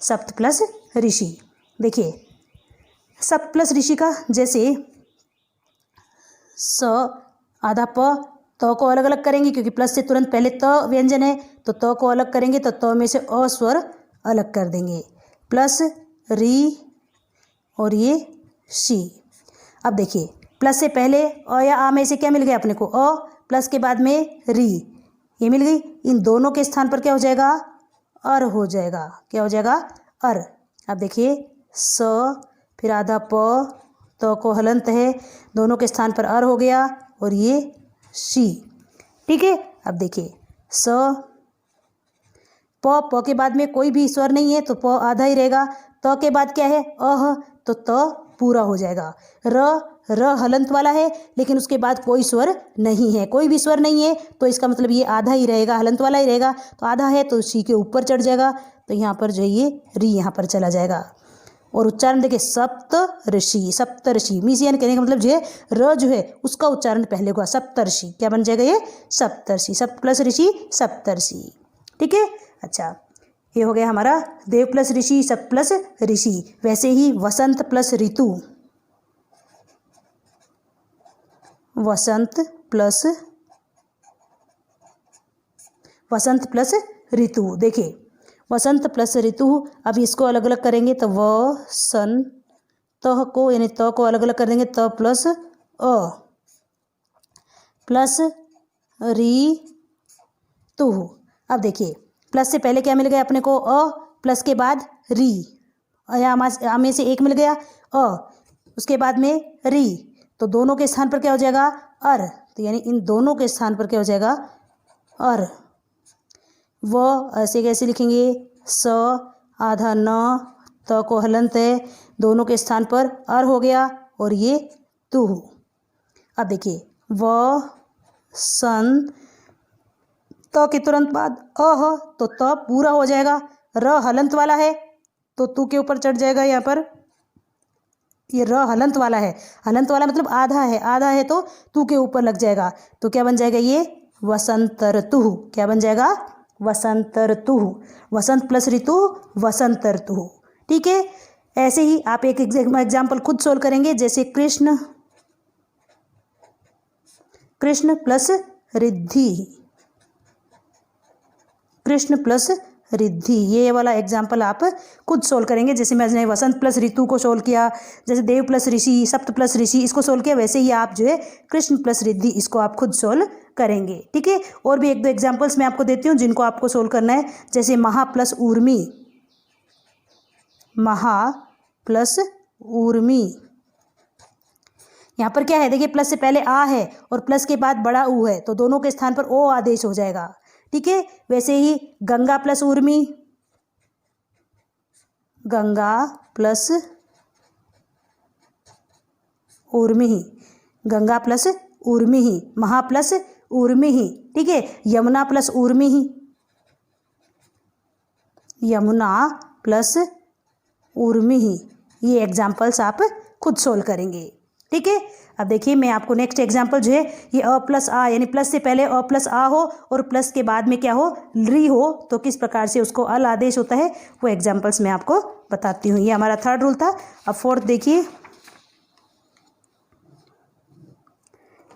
सप्त प्लस ऋषि। देखिए, सप्त प्लस ऋषि का जैसे स आधा प, त को अलग अलग करेंगे क्योंकि प्लस से तुरंत पहले त व्यंजन है, तो त को अलग करेंगे तो त में से अ स्वर अलग कर देंगे, प्लस री और ये शी। अब देखिए, प्लस से पहले अ या आ में से क्या मिल गया अपने को, अ, प्लस के बाद में री, ये मिल गई, इन दोनों के स्थान पर क्या हो जाएगा, अर हो जाएगा। क्या हो जाएगा, अर। अब देखिए, स फिर आधा प, त को हलंत है, दोनों के स्थान पर अर हो गया और ये शी। ठीक है। अब देखिए, स प के बाद में कोई भी स्वर नहीं है तो प आधा ही रहेगा, त के बाद क्या है, अह, तो त पूरा हो जाएगा। र हलंत वाला है लेकिन उसके बाद कोई स्वर नहीं है, कोई भी स्वर नहीं है, तो इसका मतलब ये आधा ही रहेगा, हलंत वाला ही रहेगा, तो आधा है तो सी के ऊपर चढ़ जाएगा, तो यहाँ पर जो ये री यहाँ पर चला जाएगा। और उच्चारण देखिए, सप्त ऋषि, सप्त ऋषि, मीसियन कहने का मतलब जो है र जो है उसका उच्चारण पहले होगा, सप्तर्षि। क्या बन जाएगा ये, सप्तर्षि, सप्त प्लस ऋषि सप्तर्षि। ठीक है। अच्छा, ये हो गया हमारा देव प्लस ऋषि, सप्त प्लस ऋषि। वैसे ही वसंत प्लस ऋतु, वसंत प्लस ऋतु। देखिए, वसंत प्लस ऋतु, अब इसको अलग अलग करेंगे तो व सन त को यानी त को अलग अलग कर देंगे, त प्लस अ प्लस री तु। अब देखिए, प्लस से पहले क्या मिल गया अपने को, अ, प्लस के बाद री, या में से एक मिल गया अ, उसके बाद में री, तो दोनों के स्थान पर क्या हो जाएगा, अर, तो यानी इन दोनों के स्थान पर क्या हो जाएगा, अर। व ऐसे कैसे लिखेंगे, स आधा न, त को हलंत है, दोनों के स्थान पर अर हो गया और ये तु। अब देखिए, व सन, त के तुरंत बाद अह, तो त पूरा हो जाएगा, र हलंत वाला है तो तू के ऊपर चढ़ जाएगा, यहाँ पर ये र हलंत वाला है, हलंत वाला मतलब आधा है, आधा है तो तू के ऊपर लग जाएगा, तो क्या बन जाएगा ये, वसंत ऋतु। क्या बन जाएगा, वसंत ऋतु, वसंत प्लस ऋतु, वसंत ऋतु। ठीक है। ऐसे ही आप एक एग्जाम्पल खुद सोल्व करेंगे, जैसे कृष्ण कृष्ण प्लस रिद्धि, कृष्ण प्लस रिद्धि, ये वाला एग्जाम्पल आप खुद सोल्व करेंगे। जैसे मैंने वसंत प्लस ऋतु को सोल्व किया, जैसे देव प्लस ऋषि, सप्त प्लस ऋषि इसको सोल्व किया, वैसे ही आप जो है कृष्ण प्लस रिद्धि इसको आप खुद सोल्व करेंगे। ठीक है, और भी एक दो एग्जाम्पल्स मैं आपको देती हूँ जिनको आपको सोल्व करना है। जैसे महा प्लस ऊर्मी, महा प्लस ऊर्मी, यहाँ पर क्या है देखिए, प्लस से पहले आ है और प्लस के बाद बड़ा ऊ है, तो दोनों के स्थान पर ओ आदेश हो जाएगा। ठीक है, वैसे ही गंगा प्लस ऊर्मी, गंगा प्लस ऊर्मी, गंगा प्लस ऊर्मी, महा प्लस ऊर्मी। ठीक है, यमुना प्लस ऊर्मी, यमुना प्लस ऊर्मी, ये एग्जाम्पल्स आप खुद सोल्व करेंगे। ठीक है, अब देखिए मैं आपको नेक्स्ट एग्जाम्पल जो है ये अ प्लस आ, यानी प्लस से पहले अ प्लस आ हो और प्लस के बाद में क्या हो, री हो, तो किस प्रकार से उसको अल आदेश होता है वो एग्जाम्पल्स मैं आपको बताती हूँ। ये हमारा थर्ड रूल था। अब फोर्थ देखिए,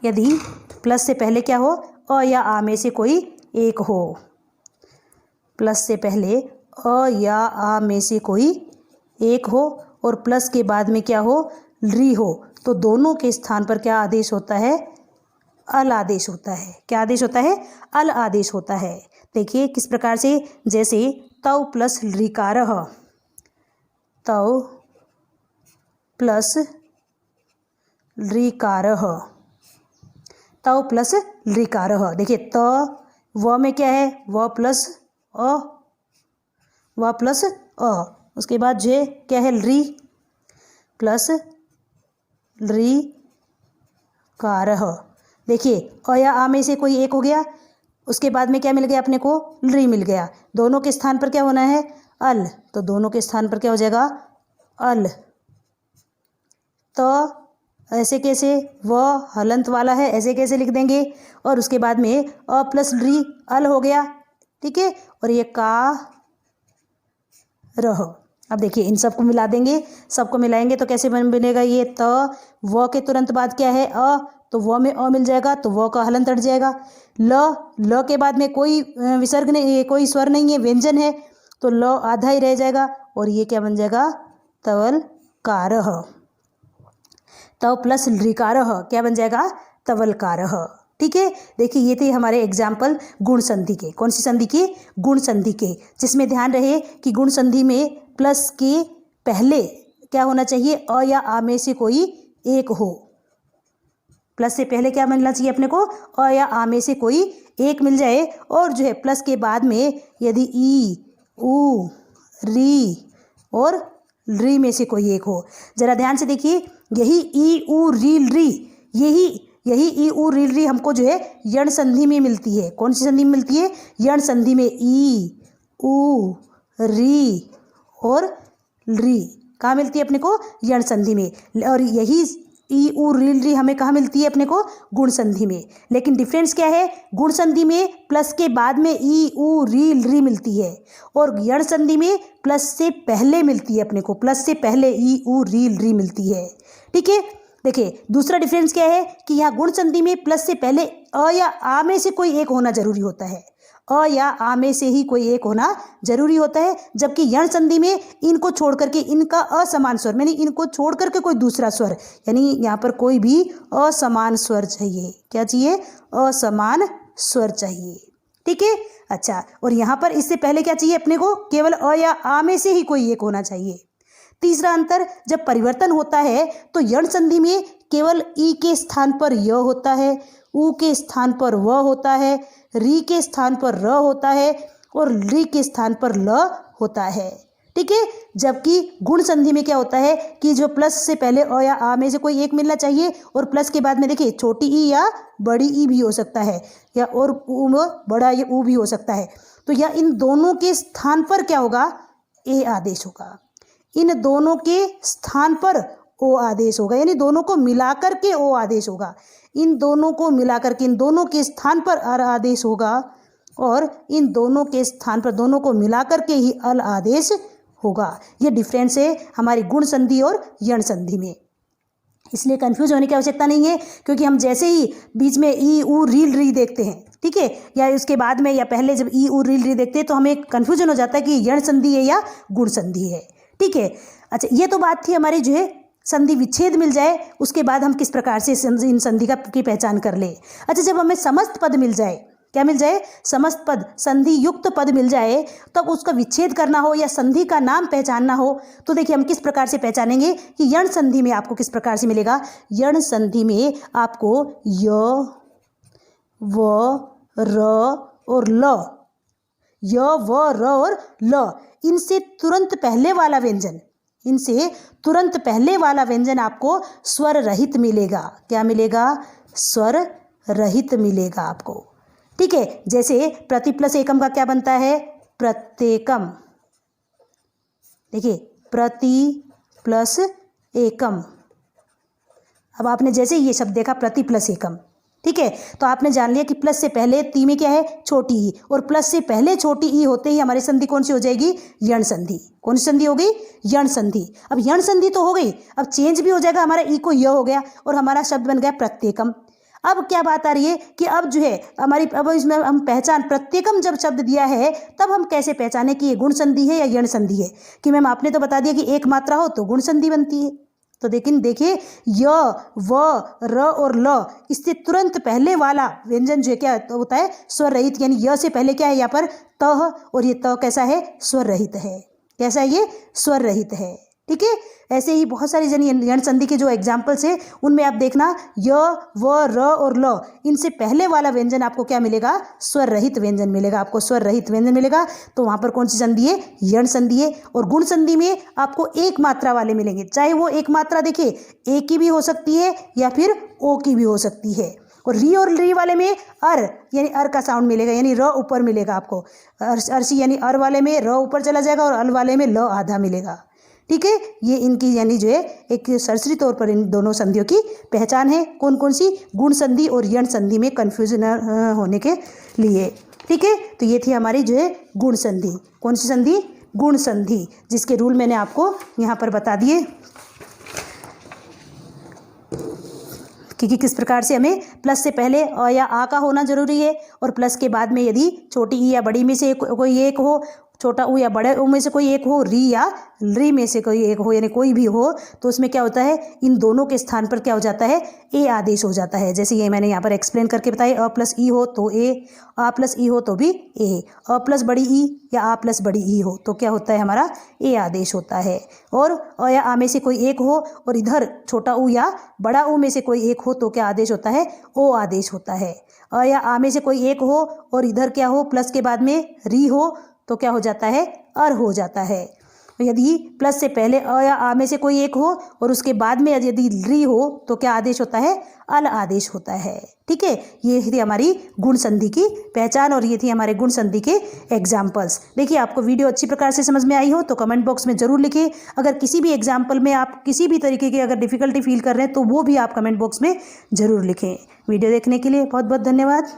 यदि प्लस से पहले क्या हो, अ या आ में से कोई एक हो, प्लस से पहले अ या आ में से कोई एक हो और प्लस के बाद में क्या हो, री हो, तो दोनों के स्थान पर क्या आदेश होता है, अल आदेश होता है। क्या आदेश होता है, अल आदेश होता है। देखिए किस प्रकार से, जैसे तव प्लस ऋकारः, तव प्लस ऋकारः, तव प्लस ऋकारः, देखिए त व में क्या है, व प्लस अ, व प्लस अ, उसके बाद जे क्या है, री प्लस री कारह। देखिए अ या आ में से कोई एक हो गया, उसके बाद में क्या मिल गया अपने को, री मिल गया, दोनों के स्थान पर क्या होना है, अल, तो दोनों के स्थान पर क्या हो जाएगा, अल। तो ऐसे कैसे, व हलंत वाला है, ऐसे कैसे लिख देंगे, और उसके बाद में अ प्लस री अल हो गया। ठीक है, और ये का रह। अब देखिए इन सबको मिला देंगे, सबको मिलाएंगे तो कैसे बनेगा, ये त व के तुरंत बाद क्या है, अ, तो व में अ मिल जाएगा, तो व का हलन तट जाएगा। ल के बाद में कोई विसर्ग नहीं, कोई स्वर नहीं है, व्यंजन है, तो ल आधा ही रह जाएगा और ये क्या बन जाएगा, तवल कारह। तव प्लस ऋकारः क्या बन जाएगा, तवल कारह। ठीक है, देखिए ये थे हमारे एग्जाम्पल गुण संधि के। कौन सी संधि के, गुण संधि के, जिसमें ध्यान रहे कि गुण संधि में प्लस के पहले क्या होना चाहिए, अ या आ में से कोई एक हो। प्लस से पहले क्या मिलना चाहिए अपने को, अ या आ में से कोई एक मिल जाए, और जो है प्लस के बाद में यदि ई, ऊ, री और री में से कोई एक हो। जरा ध्यान से देखिए, यही ई, ऊ, री, री, यही ई, ऊ, री, री हमको जो है यण संधि में मिलती है। कौन सी संधि में मिलती है, यण संधि में। ई, ऊ, री और री कहाँ मिलती है अपने को, यण संधि में। और यही ई, ऊ, री, री हमें कहाँ मिलती है अपने को, गुण संधि में। लेकिन डिफरेंस क्या है, गुण संधि में प्लस के बाद में ई, ऊ, री, री मिलती है, और यण संधि में प्लस से पहले मिलती है अपने को, प्लस से पहले ई, ऊ, री, री मिलती है। ठीक है, देखिए दूसरा डिफरेंस क्या है कि यहाँ गुण संधि में प्लस से पहले अ या आ में से कोई एक होना जरूरी होता है, अ या आ में से ही कोई एक होना जरूरी होता है, जबकि यण संधि में इनको छोड़ करके, इनका असमान स्वर, यानी इनको छोड़ करके कोई दूसरा स्वर, यानी यहाँ पर कोई भी असमान स्वर चाहिए। क्या चाहिए, असमान स्वर चाहिए। ठीक है, अच्छा, और यहाँ पर इससे पहले क्या चाहिए अपने को, केवल अ या आ में से ही कोई एक होना चाहिए। तीसरा अंतर, जब परिवर्तन होता है तो यण संधि में केवल ई के स्थान पर य होता है, ऊ के स्थान पर व होता है, री के स्थान पर र होता है और ली के स्थान पर ल होता है। ठीक है, जबकि गुण संधि में क्या होता है कि जो प्लस से पहले अ या आ में से कोई एक मिलना चाहिए, और प्लस के बाद में देखिए छोटी ई या बड़ी ई भी हो सकता है, या और बड़ा ये ऊ भी हो सकता है। तो यह इन दोनों के स्थान पर क्या होगा, ए आदेश होगा। इन दोनों के स्थान पर ओ आदेश होगा, यानी दोनों को मिलाकर के ओ आदेश होगा। इन दोनों को मिलाकर के, इन दोनों के स्थान पर अर आदेश होगा, और इन दोनों के स्थान पर, दोनों को मिलाकर के ही अल आदेश होगा। ये डिफरेंस है हमारी गुण संधि और यण संधि में। इसलिए कंफ्यूज होने की आवश्यकता नहीं है, क्योंकि हम जैसे ही बीच में ई ऊ री देखते हैं, ठीक है, या उसके बाद में या पहले जब ई ऊ री देखते हैं तो हमें कन्फ्यूजन हो जाता है कि यण संधि है या गुण संधि है, ठीक है। अच्छा, ये तो बात थी हमारी जो है संधि विच्छेद मिल जाए उसके बाद हम किस प्रकार से इन संधि की पहचान कर ले। अच्छा, जब हमें समस्त पद मिल जाए, क्या मिल जाए, समस्त पद, संधि युक्त पद मिल जाए, तब उसका विच्छेद करना हो या संधि का नाम पहचानना हो तो देखिए हम किस प्रकार से पहचानेंगे कि यण संधि में आपको किस प्रकार से मिलेगा। यण संधि में आपको य, व, र और ल, य, व, र और ल, इनसे तुरंत पहले वाला व्यंजन, इनसे तुरंत पहले वाला व्यंजन आपको स्वर रहित मिलेगा। क्या मिलेगा, स्वर रहित मिलेगा आपको, ठीक है। जैसे प्रति प्लस एकम का क्या बनता है, प्रत्येकम, देखिए प्रति प्लस एकम। अब आपने जैसे ये शब्द देखा प्रति प्लस एकम, ठीक है, तो आपने जान लिया कि प्लस से पहले ती में क्या है, छोटी ई, और प्लस से पहले छोटी ई होते ही हमारी संधि कौन सी हो जाएगी, यण संधि। कौन सी संधि हो गई, यण संधि। अब यण संधि तो हो गई, अब चेंज भी हो जाएगा, हमारा ई को य हो गया और हमारा शब्द बन गया प्रत्येकम। अब क्या बात आ रही है कि अब जो है हमारी, अब इसमें हम पहचान, प्रत्येकम जब शब्द दिया है तब हम कैसे पहचाने कि ये गुण संधि है या यण संधि है, कि मैम आपने तो बता दिया कि एक मात्रा हो तो गुण संधि बनती है। तो लेकिन देखिए य, व, र और ल, इससे तुरंत पहले वाला व्यंजन जो है क्या होता है, स्वर रहित, यानी य से पहले क्या है यहाँ पर त, और ये त कैसा है, स्वर रहित है। कैसा है, ये स्वर रहित है, ठीक है। ऐसे ही बहुत सारी यण संधि के जो एग्जाम्पल्स है उनमें आप देखना य, व, र और ल, इनसे पहले वाला व्यंजन आपको क्या मिलेगा, स्वर रहित व्यंजन मिलेगा, आपको स्वर रहित व्यंजन मिलेगा। तो वहाँ पर कौन सी संधि है, यण संधि है। और गुण संधि में आपको एक मात्रा वाले मिलेंगे, चाहे वो एक मात्रा देखिए ए की भी हो सकती है या फिर ओ की भी हो सकती है। और री वाले में अर यानी अर का साउंड मिलेगा, यानी र ऊपर मिलेगा आपको, अर्शी यानी अर वाले में र ऊपर चला जाएगा और अल वाले में ल आधा मिलेगा, ठीक है। ये इनकी यानी जो है एक सरसरी तौर पर इन दोनों संधियों की पहचान है, कौन कौन सी, गुण संधि और यण संधि में कन्फ्यूजन होने के लिए, ठीक है। तो ये थी हमारी जो है गुण संधि। कौन सी संधि, गुण संधि, जिसके रूल मैंने आपको यहाँ पर बता दिए कि किस प्रकार से हमें प्लस से पहले अ या आ का होना जरूरी है, और प्लस के बाद में यदि छोटी ई या बड़ी में से कोई एक हो, छोटा ऊ या बड़े ऊ में से कोई एक हो, री या री में से कोई एक हो, यानी कोई भी हो, तो उसमें क्या होता है, इन दोनों के स्थान पर क्या हो जाता है, ए आदेश हो जाता है। जैसे ये मैंने यहाँ पर एक्सप्लेन करके बताया, अ प्लस ई हो तो ए, आ प्लस ई हो तो भी ए, अ प्लस बड़ी ई या आ प्लस बड़ी ई हो तो क्या होता है, हमारा ए आदेश होता है। और अ या आ में से कोई एक हो और इधर छोटा ऊ या बड़ा ऊ में से कोई एक हो तो क्या आदेश होता है, ओ आदेश होता है। अ या आ में से कोई एक हो और इधर क्या हो, प्लस के बाद में री हो तो क्या हो जाता है, अर हो जाता है। यदि प्लस से पहले अ या आ में से कोई एक हो और उसके बाद में यदि री हो तो क्या आदेश होता है, अल आदेश होता है, ठीक है। ये थी हमारी गुण संधि की पहचान और ये थी हमारे गुण संधि के एग्जाम्पल्स। देखिए आपको वीडियो अच्छी प्रकार से समझ में आई हो तो कमेंट बॉक्स में ज़रूर लिखिए। अगर किसी भी एग्जाम्पल में आप किसी भी तरीके की अगर डिफ़िकल्टी फील कर रहे हैं तो वो भी आप कमेंट बॉक्स में ज़रूर लिखें। वीडियो देखने के लिए बहुत बहुत धन्यवाद।